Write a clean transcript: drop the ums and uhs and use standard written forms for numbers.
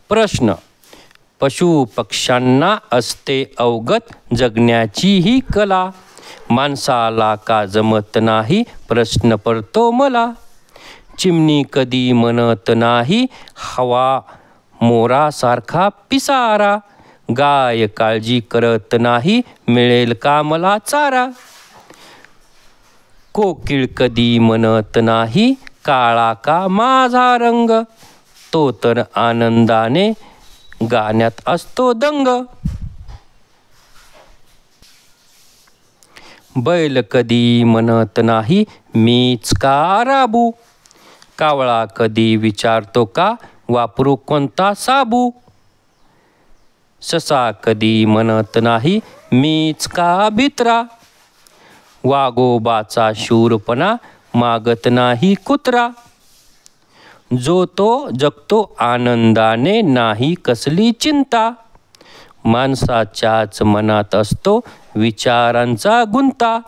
प्रश्न. पशुपक्ष्यांना असते अवगत जगण्याची ही कला, माणसाला का जमत नाही प्रश्न पडतो मला. चिमणी कधी म्हणत नाही हवा मोरासारखा पिसारा, गाय काळजी करत नाही मिळेल का मला चारा. कोकिळ कधी म्हणत नाही काळा का माझा रंग, तो तर आनंदाने गाण्यात असतो दंग. बैल कधी म्हणत नाही मीच का राबू, कावळा कधी विचारतो का वापरू कोणता साबू. ससा कधी म्हणत नाही मीच का भित्रा, वाघोबाचा शूरपणा मागत नाही कुत्रा. जो तो जगतो आनंदाने नाही कसली चिंता, माणसाच्याच मनात असतो विचारांचा गुंता.